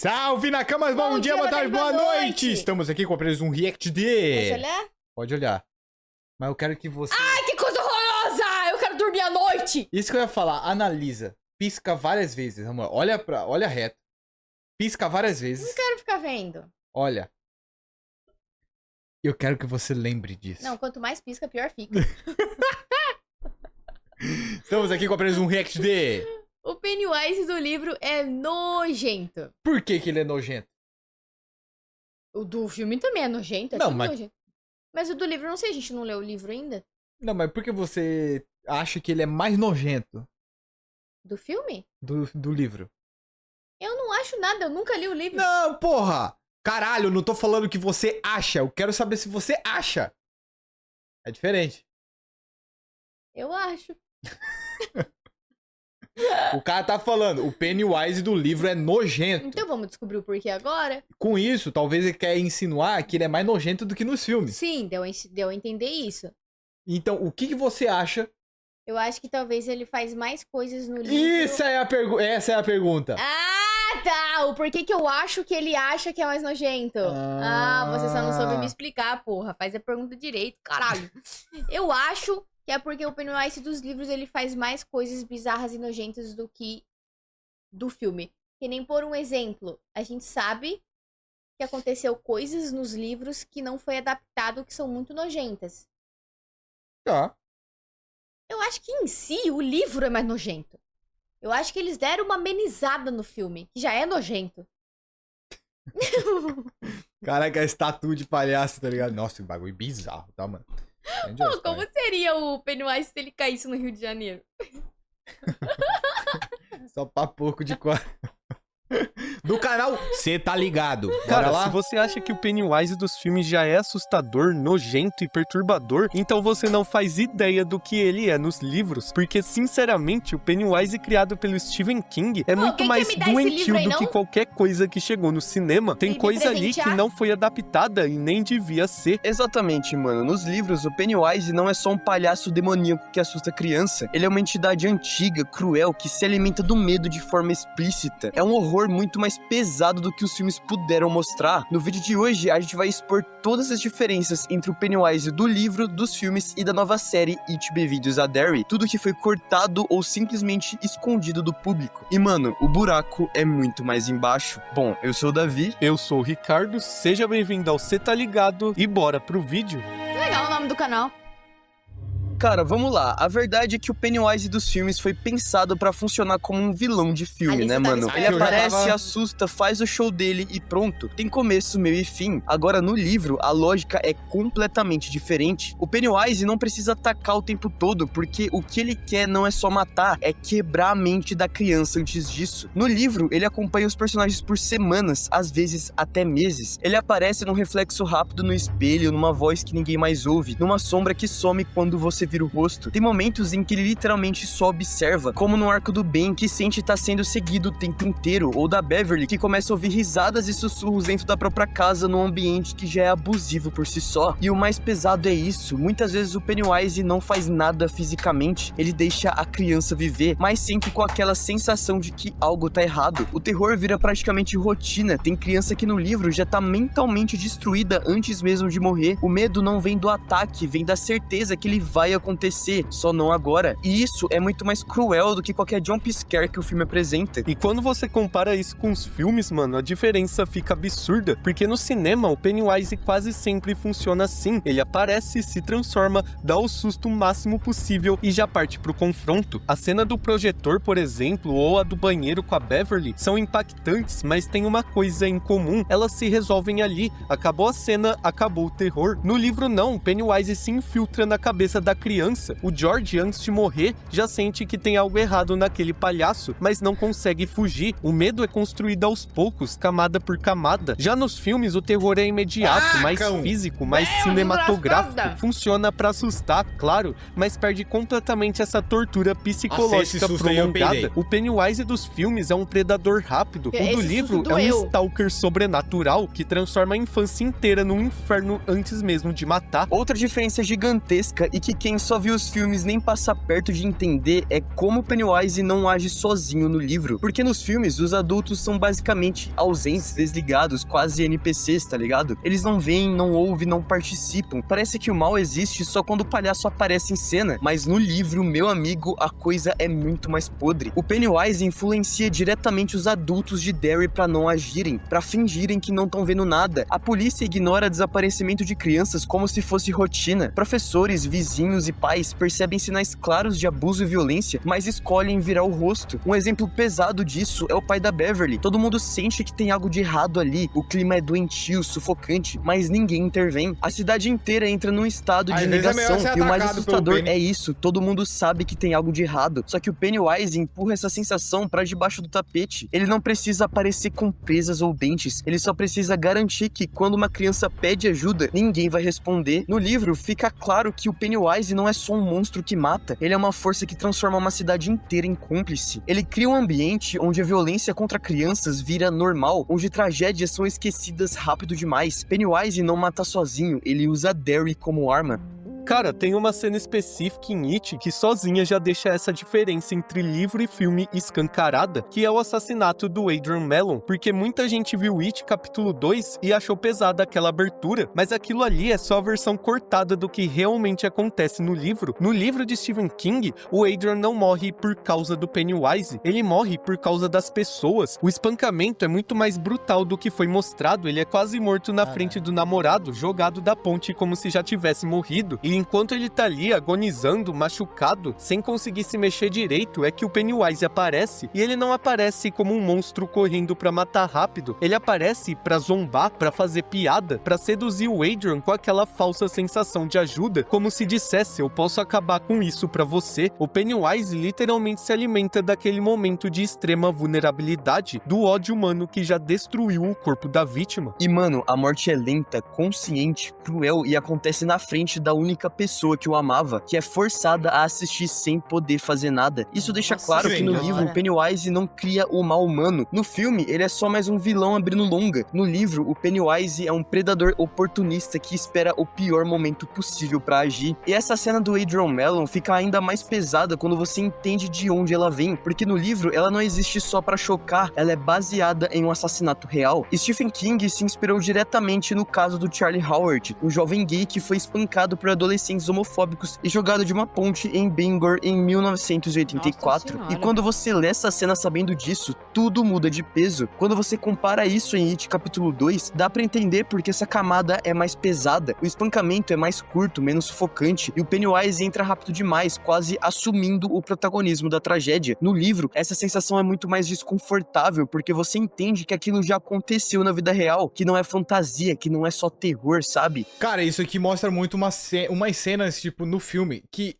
Salve Nakamas, bom dia, boa tarde, boa noite! Estamos aqui com apenas um react de... Pode olhar? Pode olhar. Mas eu quero que você... Ai, que coisa horrorosa! Eu quero dormir à noite! Isso que eu ia falar, analisa. Pisca várias vezes, amor. Olha reto. Pisca várias vezes. Não quero ficar vendo. Olha. Eu quero que você lembre disso. Não, quanto mais pisca, pior fica. Estamos aqui com apenas um react de... O Pennywise do livro é nojento. Por que que ele é nojento? O do filme também é nojento. Não, tudo mas- nojento. Mas o do livro, não sei, a gente não leu o livro ainda. Não, mas por que você acha que ele é mais nojento Do filme? do livro? Eu não acho nada, eu nunca li o livro. Não, porra! Caralho, eu não tô falando o que você acha. Eu quero saber se você acha. É diferente. Eu acho. O cara tá falando, o Pennywise do livro é nojento. Então vamos descobrir o porquê agora? Com isso, talvez ele quer insinuar que ele é mais nojento do que nos filmes. Sim, deu a entender isso. Então, o que você acha? Eu acho que talvez ele faz mais coisas no livro. Essa é a pergunta. Ah, tá! O porquê que eu acho que ele acha que é mais nojento. Você só não soube me explicar, porra. Faz a pergunta direito, caralho. Eu acho que é porque o Pennywise dos livros ele faz mais coisas bizarras e nojentas do que do filme. Que nem por um exemplo, a gente sabe que aconteceu coisas nos livros que não foi adaptado, que são muito nojentas. Tá. Eu acho que em si o livro é mais nojento. Eu acho que eles deram uma amenizada no filme, que já é nojento. Caraca, a estátua de palhaço, tá ligado? Nossa, que bagulho bizarro, tá, mano? Pô, como seria o Pennywise se ele caísse no Rio de Janeiro? Só pra pouco de quase. Do canal Cê Tá Ligado. Bora Cara, lá? se você acha que o Pennywise dos filmes já é assustador, nojento e perturbador, então você não faz ideia do que ele é nos livros, porque, sinceramente, o Pennywise criado pelo Stephen King é muito alguém mais quer me dar esse livro doentio aí, do não? que qualquer coisa que chegou no cinema. Tem E me coisa ali que presentear? não foi adaptada e nem devia ser. Exatamente, mano. Nos livros, o Pennywise não é só um palhaço demoníaco que assusta criança. Ele é uma entidade antiga, cruel, que se alimenta do medo de forma explícita. É um horror muito mais pesado do que os filmes puderam mostrar. No vídeo de hoje, a gente vai expor todas as diferenças entre o Pennywise do livro, dos filmes e da nova série It Bem-vindos a Derry. Tudo que foi cortado ou simplesmente escondido do público. E, mano, o buraco é muito mais embaixo. Bom, eu sou o Davi. Eu sou o Ricardo, seja bem-vindo ao Cê Tá Ligado e bora pro vídeo. Que legal o nome do canal. Cara, vamos lá. A verdade é que o Pennywise dos filmes foi pensado pra funcionar como um vilão de filme, Ali né, você tava mano? esperando. Ele Eu já aparece, tava- assusta, faz o show dele e pronto. Tem começo, meio e fim. Agora, no livro, a lógica é completamente diferente. O Pennywise não precisa atacar o tempo todo, porque o que ele quer não é só matar, é quebrar a mente da criança antes disso. No livro, ele acompanha os personagens por semanas, às vezes até meses. Ele aparece num reflexo rápido no espelho, numa voz que ninguém mais ouve, numa sombra que some quando você vira o rosto. Tem momentos em que ele literalmente só observa, como no arco do Ben, que sente estar sendo seguido o tempo inteiro, ou da Beverly, que começa a ouvir risadas e sussurros dentro da própria casa num ambiente que já é abusivo por si só. E o mais pesado é isso, muitas vezes o Pennywise não faz nada fisicamente, ele deixa a criança viver, mas sempre com aquela sensação de que algo tá errado. O terror vira praticamente rotina, tem criança que no livro já tá mentalmente destruída antes mesmo de morrer. O medo não vem do ataque, vem da certeza que ele vai acontecer, só não agora. E isso é muito mais cruel do que qualquer jump scare que o filme apresenta. E quando você compara isso com os filmes, mano, a diferença fica absurda, porque no cinema o Pennywise quase sempre funciona assim. Ele aparece, se transforma, dá o susto máximo possível e já parte pro confronto. A cena do projetor, por exemplo, ou a do banheiro com a Beverly, são impactantes, mas tem uma coisa em comum, elas se resolvem ali. Acabou a cena, acabou o terror. No livro não, o Pennywise se infiltra na cabeça da criança. O George, antes de morrer, já sente que tem algo errado naquele palhaço, mas não consegue fugir. O medo é construído aos poucos, camada por camada. Já nos filmes, o terror é imediato, mais cão. físico, mais cinematográfico. Funciona pra assustar, claro, mas perde completamente essa tortura esse psicológica susto aí eu peidei. prolongada. O Pennywise dos filmes é um predador rápido. O Esse do susto livro é doeu. um stalker sobrenatural que transforma a infância inteira num inferno antes mesmo de matar. Outra diferença gigantesca e que quem quem só viu os filmes nem passa perto de entender é como Pennywise não age sozinho no livro. Porque nos filmes, os adultos são basicamente ausentes, desligados, quase NPCs, tá ligado? Eles não veem, não ouvem, não participam. Parece que o mal existe só quando o palhaço aparece em cena. Mas no livro, meu amigo, a coisa é muito mais podre. O Pennywise influencia diretamente os adultos de Derry pra não agirem, pra fingirem que não estão vendo nada. A polícia ignora desaparecimento de crianças como se fosse rotina. Professores, vizinhos e pais percebem sinais claros de abuso e violência, mas escolhem virar o rosto. Um exemplo pesado disso é o pai da Beverly. Todo mundo sente que tem algo de errado ali, o clima é doentio, sufocante, mas ninguém intervém. A cidade inteira entra num estado de negação, e o mais assustador é isso, todo mundo sabe que tem algo de errado, só que o Pennywise empurra essa sensação pra debaixo do tapete. Ele não precisa aparecer com presas ou dentes, ele só precisa garantir que quando uma criança pede ajuda, ninguém vai responder. No livro, fica claro que o Pennywise não é só um monstro que mata, ele é uma força que transforma uma cidade inteira em cúmplice. Ele cria um ambiente onde a violência contra crianças vira normal, onde tragédias são esquecidas rápido demais. Pennywise não mata sozinho, ele usa Derry como arma. Cara, tem uma cena específica em It que sozinha já deixa essa diferença entre livro e filme escancarada, que é o assassinato do Adrian Mellon, porque muita gente viu It capítulo 2 e achou pesada aquela abertura, mas aquilo ali é só a versão cortada do que realmente acontece no livro. No livro de Stephen King, o Adrian não morre por causa do Pennywise, ele morre por causa das pessoas. O espancamento é muito mais brutal do que foi mostrado, ele é quase morto na frente do namorado, jogado da ponte como se já tivesse morrido, e enquanto ele tá ali agonizando, machucado, sem conseguir se mexer direito, é que o Pennywise aparece, e ele não aparece como um monstro correndo pra matar rápido, ele aparece pra zombar, pra fazer piada, pra seduzir o Adrian com aquela falsa sensação de ajuda, como se dissesse, eu posso acabar com isso pra você. O Pennywise literalmente se alimenta daquele momento de extrema vulnerabilidade, do ódio humano que já destruiu o corpo da vítima. E mano, a morte é lenta, consciente, cruel e acontece na frente da única pessoa que o amava, que é forçada a assistir sem poder fazer nada. Isso deixa claro que no livro o Pennywise não cria o mal humano. No filme, ele é só mais um vilão abrindo longa. No livro, o Pennywise é um predador oportunista que espera o pior momento possível pra agir. E essa cena do Adrian Mellon fica ainda mais pesada quando você entende de onde ela vem, porque no livro ela não existe só pra chocar, ela é baseada em um assassinato real. E Stephen King se inspirou diretamente no caso do Charlie Howard, um jovem gay que foi espancado por adolescentes homofóbicos e jogado de uma ponte em Bangor em 1984. E quando você lê essa cena sabendo disso, tudo muda de peso. Quando você compara isso em It capítulo 2, dá pra entender porque essa camada é mais pesada, o espancamento é mais curto, menos sufocante, e o Pennywise entra rápido demais, quase assumindo o protagonismo da tragédia. No livro, essa sensação é muito mais desconfortável, porque você entende que aquilo já aconteceu na vida real, que não é fantasia, que não é só terror, sabe? Cara, isso aqui mostra muito umas cenas, tipo, no filme, que,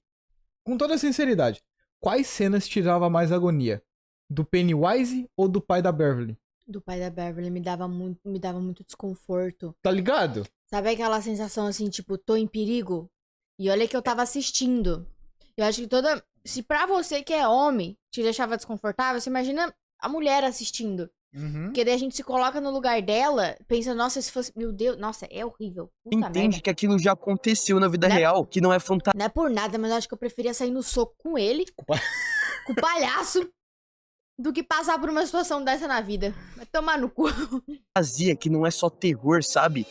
com toda sinceridade, quais cenas tirava mais agonia? Do Pennywise ou do pai da Beverly? Do pai da Beverly me dava muito desconforto. Tá ligado? Sabe aquela sensação assim, tipo, tô em perigo? E olha que eu tava assistindo. Eu acho que se pra você que é homem te deixava desconfortável, você imagina a mulher assistindo. Porque daí a gente se coloca no lugar dela, pensa, nossa, se fosse... Meu Deus, nossa, é horrível. Puta Entende merda. que aquilo já aconteceu na vida real, que não é fantasia. Não é por nada, mas eu acho que eu preferia sair no soco com ele, com o palhaço, do que passar por uma situação dessa na vida. Vai tomar no cu. Que não é só terror, sabe?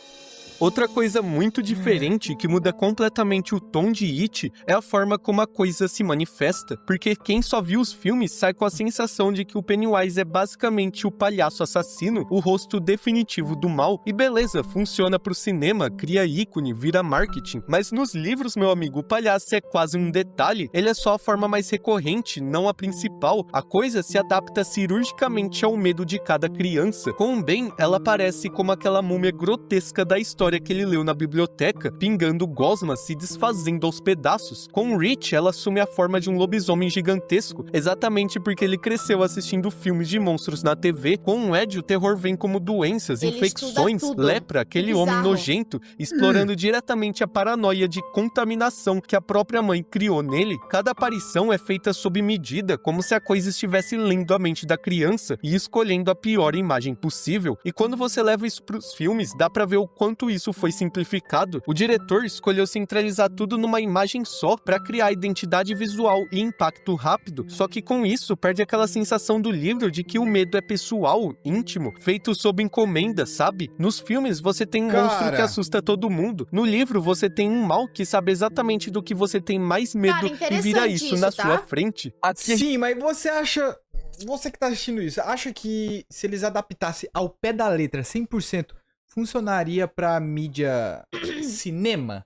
Outra coisa muito diferente que muda completamente o tom de It é a forma como a coisa se manifesta, porque quem só viu os filmes sai com a sensação de que o Pennywise é basicamente o palhaço assassino, o rosto definitivo do mal, e beleza, funciona pro cinema, cria ícone, vira marketing, mas nos livros, meu amigo, o palhaço é quase um detalhe, ele é só a forma mais recorrente, não a principal, a coisa se adapta cirurgicamente ao medo de cada criança. Com o Ben, ela parece como aquela múmia grotesca da história que ele leu na biblioteca, pingando gosma, se desfazendo aos pedaços. Com Rich, ela assume a forma de um lobisomem gigantesco, exatamente porque ele cresceu assistindo filmes de monstros na TV. Com o Ed, o terror vem como doenças, Ele infecções, estuda tudo. lepra, aquele Bizarro. homem nojento, explorando diretamente a paranoia de contaminação que a própria mãe criou nele. Cada aparição é feita sob medida, como se a coisa estivesse lendo a mente da criança e escolhendo a pior imagem possível. E quando você leva isso pros filmes, dá pra ver o quanto isso isso foi simplificado. O diretor escolheu centralizar tudo numa imagem só para criar identidade visual e impacto rápido, só que com isso perde aquela sensação do livro de que o medo é pessoal, íntimo, feito sob encomenda, sabe? Nos filmes você tem um monstro que assusta todo mundo. No livro você tem um mal que sabe exatamente do que você tem mais medo e vira isso na sua frente. Sim, mas você acha... Você que tá assistindo isso, acha que se eles adaptassem ao pé da letra 100%, funcionaria pra mídia cinema?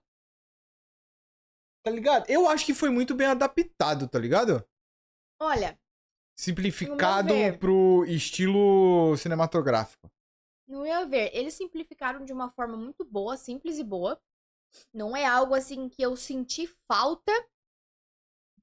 Tá ligado? Eu acho que foi muito bem adaptado, tá ligado? Olha... Simplificado pro estilo cinematográfico. No meu ver, eles simplificaram de uma forma muito boa, simples e boa. Não é algo assim que eu senti falta.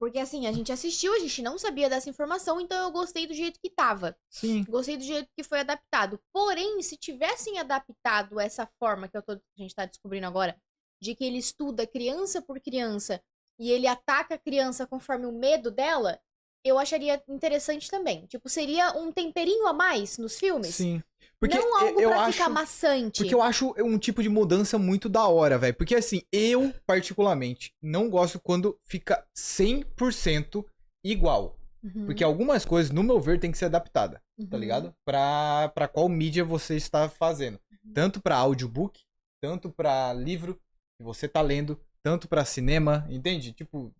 Porque assim, a gente assistiu, a gente não sabia dessa informação, então eu gostei do jeito que tava. Sim. Gostei do jeito que foi adaptado. Porém, se tivessem adaptado essa forma que a gente tá descobrindo agora, de que ele estuda criança por criança e ele ataca a criança conforme o medo dela, eu acharia interessante também. Tipo, seria um temperinho a mais nos filmes. Sim. Porque não algo eu pra acho, ficar maçante. Porque eu acho um tipo de mudança muito da hora, velho. Porque assim, eu, particularmente, não gosto quando fica 100% igual. Uhum. Porque algumas coisas, no meu ver, tem que ser adaptada, tá ligado? Pra qual mídia você está fazendo. Tanto pra audiobook, tanto pra livro que você tá lendo, tanto pra cinema, entende? Tipo,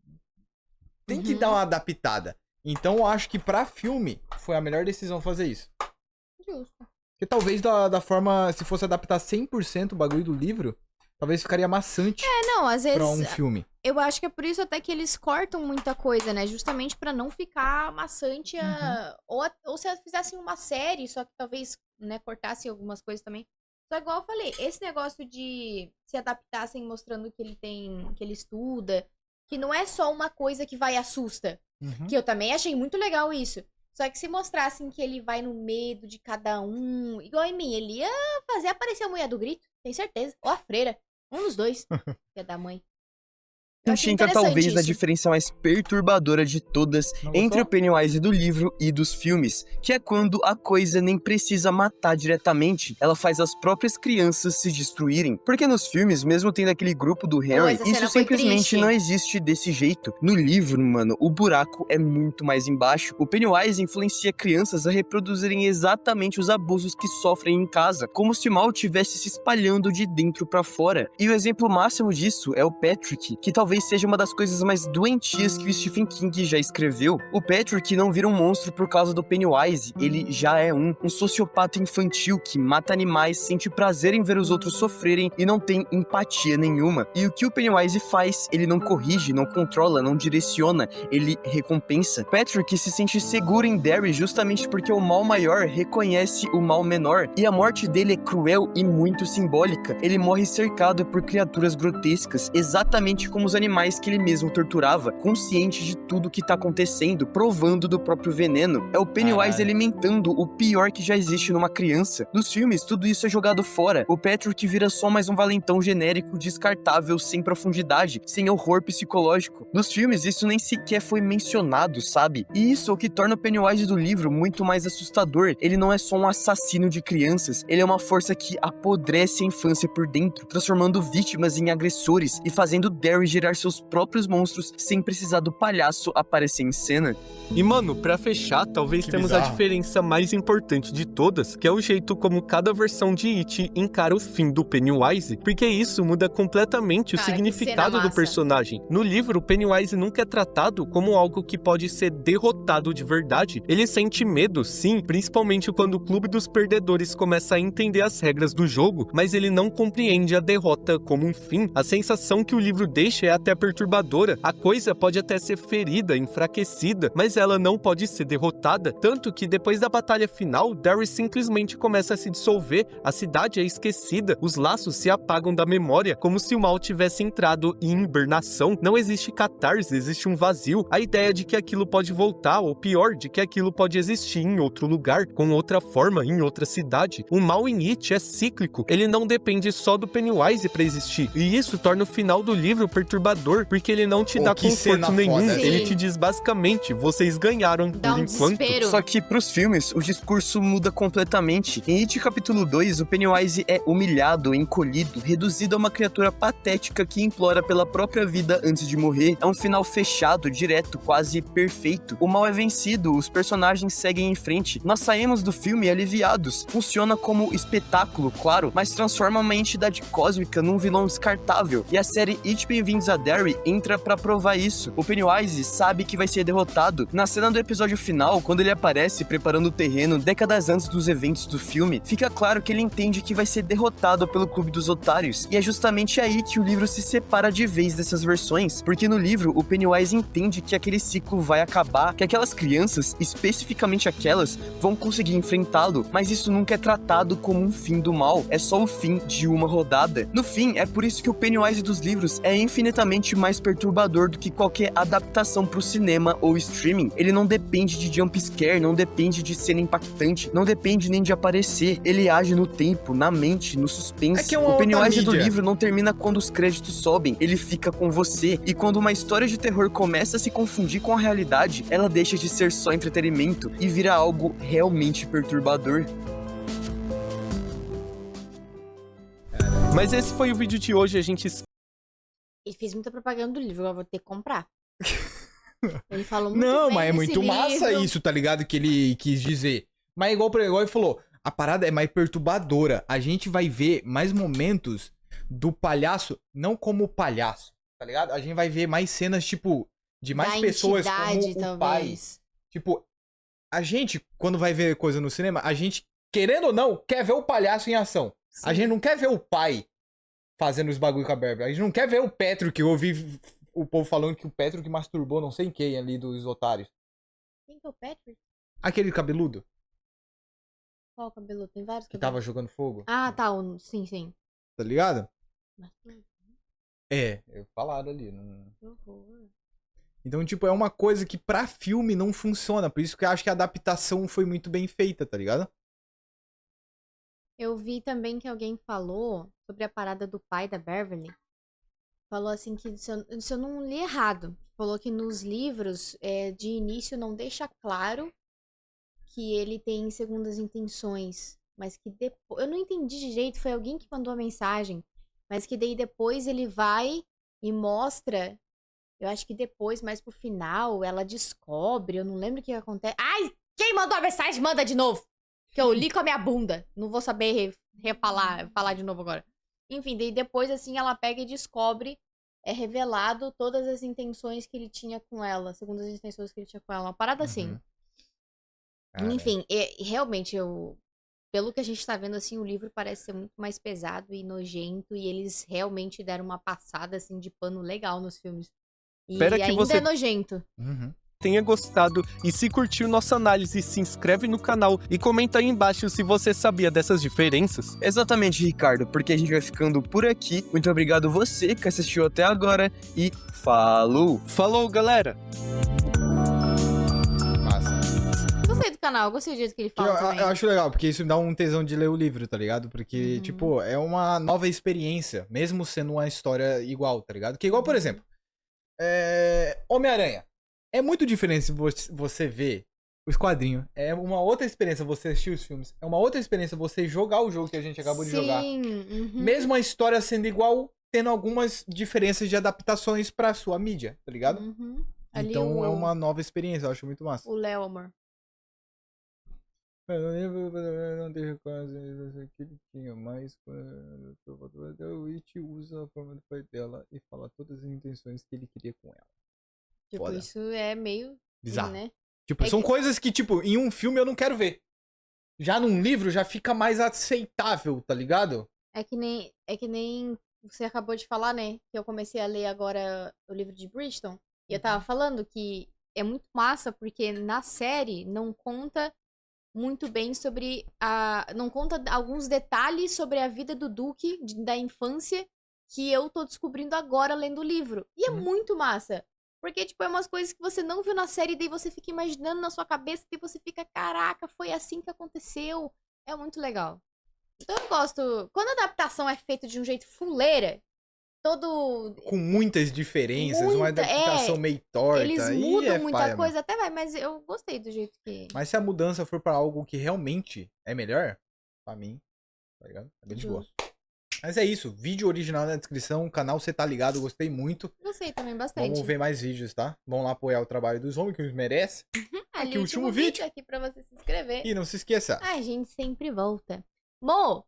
tem que dar uma adaptada. Então eu acho que pra filme foi a melhor decisão fazer isso. Justo. Porque talvez da forma, se fosse adaptar 100% o bagulho do livro, talvez ficaria maçante Não, às vezes... pra um filme. Eu acho que é por isso até que eles cortam muita coisa, né? Justamente pra não ficar maçante. Ou se fizessem uma série, só que talvez, né, cortassem algumas coisas também. Só igual eu falei, esse negócio de se adaptassem mostrando que ele tem, que ele estuda, que não é só uma coisa que vai e assusta. Que eu também achei muito legal isso. Só que se mostrassem que ele vai no medo de cada um, igual em mim, ele ia fazer aparecer a mulher do grito, tenho certeza. Ou a freira. Um dos dois. Que é da mãe. Eu achei Entra talvez isso. a diferença mais perturbadora de todas entre o Pennywise do livro e dos filmes, que é quando a coisa nem precisa matar diretamente, ela faz as próprias crianças se destruírem. Porque nos filmes, mesmo tendo aquele grupo do Harry, isso simplesmente não existe desse jeito. No livro, mano, o buraco é muito mais embaixo. O Pennywise influencia crianças a reproduzirem exatamente os abusos que sofrem em casa, como se o mal estivesse se espalhando de dentro pra fora. E o exemplo máximo disso é o Patrick, que talvez seja uma das coisas mais doentias que o Stephen King já escreveu. O Patrick não vira um monstro por causa do Pennywise, ele já é um sociopata infantil que mata animais, sente prazer em ver os outros sofrerem e não tem empatia nenhuma. E o que o Pennywise faz, ele não corrige, não controla, não direciona, ele recompensa. Patrick se sente seguro em Derry justamente porque o mal maior reconhece o mal menor, e a morte dele é cruel e muito simbólica. Ele morre cercado por criaturas grotescas, exatamente como os animais que ele mesmo torturava, consciente de tudo que tá acontecendo, provando do próprio veneno. É o Pennywise alimentando o pior que já existe numa criança. Nos filmes, tudo isso é jogado fora. O Patrick vira só mais um valentão genérico, descartável, sem profundidade, sem horror psicológico. Nos filmes, isso nem sequer foi mencionado, sabe? E isso é o que torna o Pennywise do livro muito mais assustador. Ele não é só um assassino de crianças, ele é uma força que apodrece a infância por dentro, transformando vítimas em agressores e fazendo Derry gerar seus próprios monstros sem precisar do palhaço aparecer em cena. E mano, pra fechar, talvez temos a diferença mais importante de todas, que é o jeito como cada versão de It encara o fim do Pennywise, porque isso muda completamente o significado do personagem. No livro, o Pennywise nunca é tratado como algo que pode ser derrotado de verdade. Ele sente medo, sim, principalmente quando o Clube dos Perdedores começa a entender as regras do jogo, mas ele não compreende a derrota como um fim. A sensação que o livro deixa é até perturbadora. A coisa pode até ser ferida, enfraquecida, mas ela não pode ser derrotada, tanto que depois da batalha final, Derry simplesmente começa a se dissolver, a cidade é esquecida, os laços se apagam da memória, como se o mal tivesse entrado em hibernação. Não existe catarse, existe um vazio, a ideia de que aquilo pode voltar, ou pior, de que aquilo pode existir em outro lugar, com outra forma, em outra cidade. O mal em It é cíclico, ele não depende só do Pennywise para existir, e isso torna o final do livro perturbador perturbador, porque ele não te Oh, dá que cena conforto nenhum. foda. Ele Sim. te diz basicamente, vocês ganharam Dá por um enquanto. desespero. Só que pros filmes, o discurso muda completamente. Em It capítulo 2, o Pennywise é humilhado, encolhido, reduzido a uma criatura patética que implora pela própria vida antes de morrer. É um final fechado, direto, quase perfeito. O mal é vencido, os personagens seguem em frente. Nós saímos do filme aliviados. Funciona como espetáculo, claro, mas transforma uma entidade cósmica num vilão descartável. E a série It Bem-vindos a Derry entra pra provar isso. O Pennywise sabe que vai ser derrotado. Na cena do episódio final, quando ele aparece preparando o terreno décadas antes dos eventos do filme, fica claro que ele entende que vai ser derrotado pelo Clube dos Otários. E é justamente aí que o livro se separa de vez dessas versões, porque no livro o Pennywise entende que aquele ciclo vai acabar, que aquelas crianças, especificamente aquelas, vão conseguir enfrentá-lo, mas isso nunca é tratado como um fim do mal, é só o fim de uma rodada. No fim, é por isso que o Pennywise dos livros é infinitamente mais perturbador do que qualquer adaptação pro cinema ou streaming. Ele não depende de jumpscare, não depende de cena impactante, não depende nem de aparecer. Ele age no tempo, na mente, no suspense. É que é uma O Pennywise outra do mídia. livro não termina quando os créditos sobem, ele fica com você. E quando uma história de terror começa a se confundir com a realidade, ela deixa de ser só entretenimento e vira algo realmente perturbador. Mas esse foi o vídeo de hoje, a gente Ele fez muita propaganda do livro, agora eu vou ter que comprar. Ele falou muito Não, bem mas é desse muito massa livro. isso, tá ligado? Que ele quis dizer. Mas igual ele falou, a parada é mais perturbadora. A gente vai ver mais momentos do palhaço, não como palhaço, tá ligado? A gente vai ver mais cenas, tipo, de mais Da pessoas entidade, como o pai. talvez. Tipo, a gente, quando vai ver coisa no cinema, a gente, querendo ou não, quer ver o palhaço em ação. A Sim. gente não quer ver o pai fazendo os bagulho com a Beverly. A gente não quer ver o Petro, que eu ouvi o povo falando que o Petro que masturbou não sei quem ali dos otários. Quem que é o Patrick? Aquele cabeludo Qual o cabelo? Tem vários que cabelos. tava jogando fogo. Ah, tá. Sim, sim. Tá ligado? Mas É, falaram ali. que horror. Então, tipo, é uma coisa que pra filme não funciona. Por isso que eu acho que a adaptação foi muito bem feita, tá ligado? Eu vi também que alguém falou sobre a parada do pai da Beverly. Falou assim que, se eu não li errado, falou que nos livros, de início, não deixa claro que ele tem segundas intenções. Mas que depois... Eu não entendi direito, foi alguém que mandou a mensagem. Mas que daí depois ele vai e mostra... Eu acho que depois, mais pro final, ela descobre, eu não lembro o que acontece. Ai, quem mandou a mensagem, manda de novo. Que eu li com a minha bunda. Não vou saber falar de novo agora. Enfim, daí depois, assim, ela pega e descobre, é revelado todas as intenções que ele tinha com ela. Segundo as intenções que ele tinha com ela. Uma parada assim. Cara, Enfim, realmente, pelo que a gente tá vendo, assim, o livro parece ser muito mais pesado e nojento. E eles realmente deram uma passada, assim, de pano legal nos filmes. E Espera que ainda você- é nojento. tenha gostado e se curtiu nossa análise, se inscreve no canal e comenta aí embaixo se você sabia dessas diferenças. Exatamente, Ricardo, porque a gente vai ficando por aqui. Muito obrigado você que assistiu até agora e falou! Falou, galera! Massa. Gostei do canal, gostei do jeito que ele Que fala eu também. acho legal, porque isso me dá um tesão de ler o livro, tá ligado? Porque, Uhum. tipo, é uma nova experiência, mesmo sendo uma história igual, tá ligado? Que igual, por exemplo, Homem-Aranha. É muito diferente se você ver os quadrinhos. É uma outra experiência você assistir os filmes. É uma outra experiência você jogar o jogo que a gente acabou de jogar. Sim, uhum. Mesmo a história sendo igual, tendo algumas diferenças de adaptações pra sua mídia, tá ligado? Uhum. Ali Então é uma nova experiência, eu acho muito massa. O Léo, amor. Eu não lembro, não teve quase que ele tinha, mas o It usa a forma do pai dela e fala todas as intenções que ele queria com ela. Tipo, Foda. isso é meio... Bizarro. Né? Tipo, É são que- coisas que, tipo, em um filme eu não quero ver. Já num livro já fica mais aceitável, tá ligado? É que nem você acabou de falar, né? Que eu comecei a ler agora o livro de Bridgerton. E eu tava falando que é muito massa, porque na série não conta muito bem sobre não conta alguns detalhes sobre a vida do Duque, da infância, que eu tô descobrindo agora lendo o livro. E é muito massa. Porque, tipo, é umas coisas que você não viu na série, daí você fica imaginando na sua cabeça, e você fica, caraca, foi assim que aconteceu. É muito legal. Então eu gosto. Quando a adaptação é feita de um jeito fuleira, todo... Com muitas diferenças, uma Muita, adaptação meio torta. Eles aí mudam é muita paia, coisa, até vai, mas eu gostei do jeito que... Mas se a mudança for pra algo que realmente é melhor, pra mim, tá ligado? É bem de boa. Justo. Mas é isso, vídeo original na descrição, o canal Cê Tá Ligado, gostei muito. Gostei também bastante. Vamos ver mais vídeos, tá? Vamos lá apoiar o trabalho dos homens, que eles merecem. Ali Aqui o o último último vídeo. aqui pra você se inscrever. E não se esqueça. A gente sempre volta. Mo,